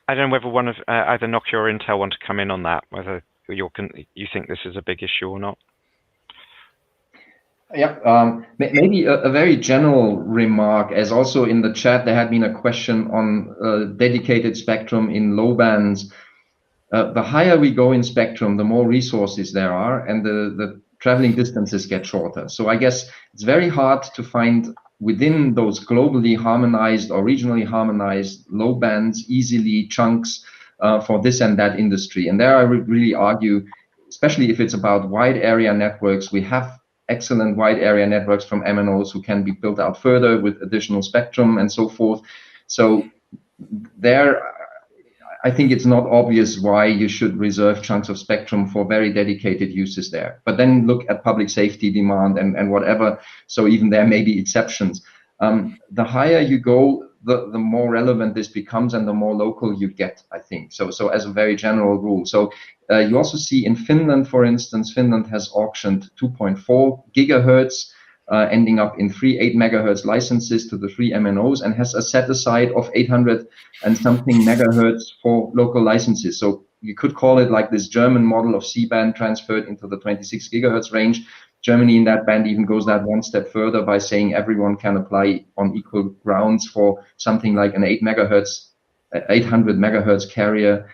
don't know whether one of either Nokia or Intel want to come in on that, whether you think this is a big issue or not. Yeah, maybe a very general remark, as also in the chat there had been a question on dedicated spectrum in low bands. The higher we go in spectrum, the more resources there are, and the traveling distances get shorter. So I guess it's very hard to find within those globally harmonized or regionally harmonized low bands easily chunks for this and that industry. And there I would really argue, especially if it's about wide area networks, we have excellent wide area networks from MNOs who can be built out further with additional spectrum and so forth. So there, I think it's not obvious why you should reserve chunks of spectrum for very dedicated uses there. But then look at public safety demand and whatever. So even there may be exceptions. The higher you go, the more relevant this becomes and the more local you get, I think. So as a very general rule. So you also see in Finland, for instance, Finland has auctioned 2.4 gigahertz, ending up in 8 megahertz licenses to the 3 MNOs, and has a set aside of 800 and something megahertz for local licenses. So you could call it like this German model of C-band transferred into the 26 gigahertz range. Germany in that band even goes that one step further by saying everyone can apply on equal grounds for something like an 800 megahertz carrier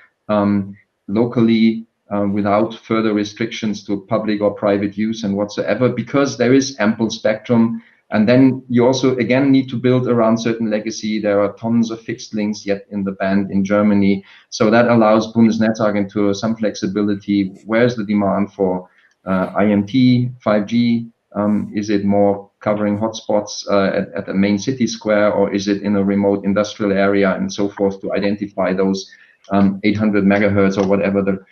locally, without further restrictions to public or private use and whatsoever, because there is ample spectrum. And then you also, again, need to build around certain legacy. There are tons of fixed links yet in the band in Germany. So that allows Bundesnetzagentur some flexibility. Where's the demand for IMT, 5G? Is it more covering hotspots at the main city square, or is it in a remote industrial area and so forth, to identify those 800 megahertz or whatever the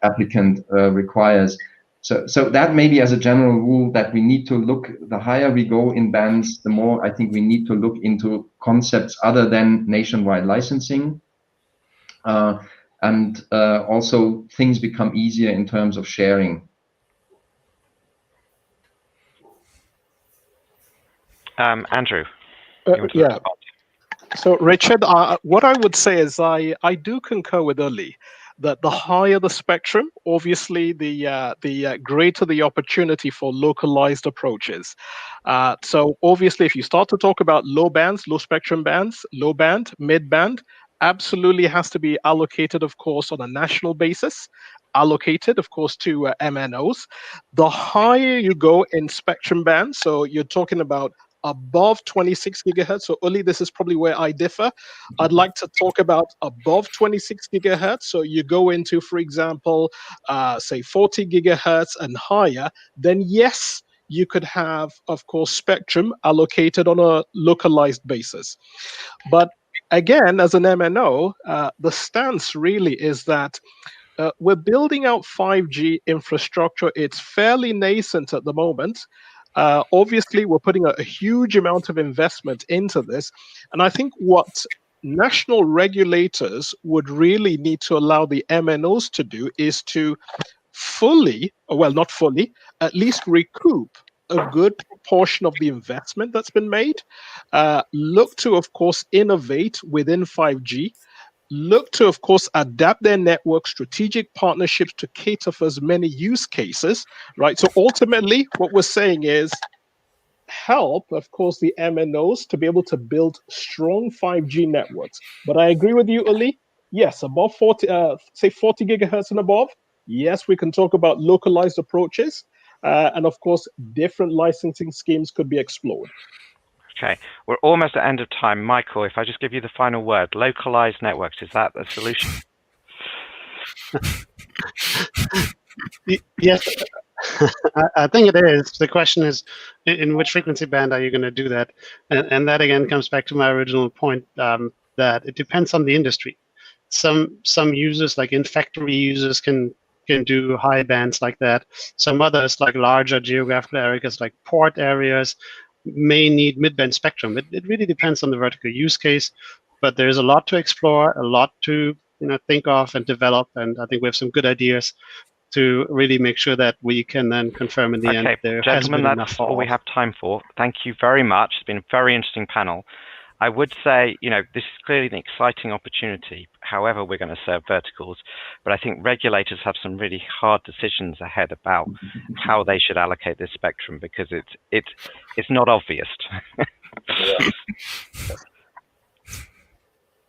applicant requires. So that maybe as a general rule that we need to look, the higher we go in bands, the more I think we need to look into concepts other than nationwide licensing. And also things become easier in terms of sharing. Andrew. Yeah. So Richard, what I would say is I do concur with Uli that the higher the spectrum, obviously the greater the opportunity for localized approaches. So obviously, if you start to talk about low bands, low spectrum bands, low band, mid band, absolutely has to be allocated, of course, on a national basis, allocated, of course, to MNOs. The higher you go in spectrum bands, so you're talking about above 26 gigahertz. So Uli, this is probably where I differ. I'd like to talk about above 26 gigahertz. So you go into, for example, say 40 gigahertz and higher, then yes, you could have, of course, spectrum allocated on a localized basis. But again, as an MNO, the stance really is that we're building out 5G infrastructure. It's fairly nascent at the moment. Obviously, we're putting a huge amount of investment into this. And I think what national regulators would really need to allow the MNOs to do is to fully, well, not fully, at least recoup a good proportion of the investment that's been made. Look to, of course, innovate within 5G. Look to, of course, adapt their network, strategic partnerships to cater for as many use cases, right? So ultimately, what we're saying is help, of course, the MNOs to be able to build strong 5G networks. But I agree with you, Ali. Yes, above 40, say 40 gigahertz and above, yes, we can talk about localized approaches. And of course, different licensing schemes could be explored. Okay, we're almost at end of time. Michael, if I just give you the final word, localized networks, is that the solution? Yes, I think it is. The question is, in which frequency band are you going to do that? And that again comes back to my original point, that it depends on the industry. Some users, like in-factory users, can do high bands like that. Some others, like larger geographical areas, like port areas, may need mid-band spectrum. It really depends on the vertical use case, but there's a lot to explore, a lot to think of and develop, and I think we have some good ideas to really make sure that we can then confirm in the end there has been enough. That's all we have time for. Thank you very much. It's been a very interesting panel. I would say, this is clearly an exciting opportunity, however we're going to serve verticals, but I think regulators have some really hard decisions ahead about how they should allocate this spectrum, because it's not obvious.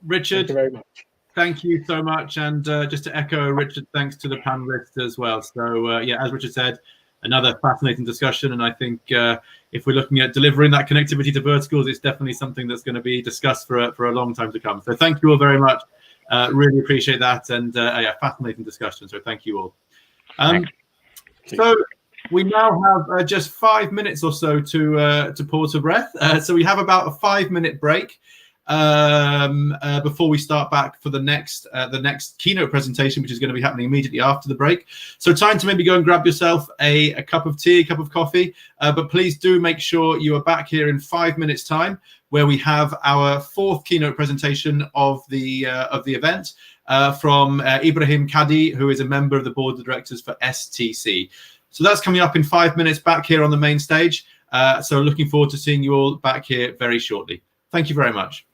Richard, thank you very much. Thank you so much. And just to echo Richard, thanks to the panelists as well. So yeah, as Richard said, another fascinating discussion. And I think if we're looking at delivering that connectivity to verticals, it's definitely something that's going to be discussed for a long time to come. So thank you all very much. Really appreciate that. And yeah, fascinating discussion. So thank you all. So we now have just 5 minutes or so to pause for breath. So we have about a 5-minute break. before we start back for the next keynote presentation, which is going to be happening immediately after the break. So time to maybe go and grab yourself a cup of tea, a cup of coffee, but please do make sure you are back here in 5 minutes time, where we have our 4th keynote presentation of the event from Ibrahim Kadi, who is a member of the board of directors for STC. So that's coming up in 5 minutes back here on the main stage. So looking forward to seeing you all back here very shortly. Thank you very much.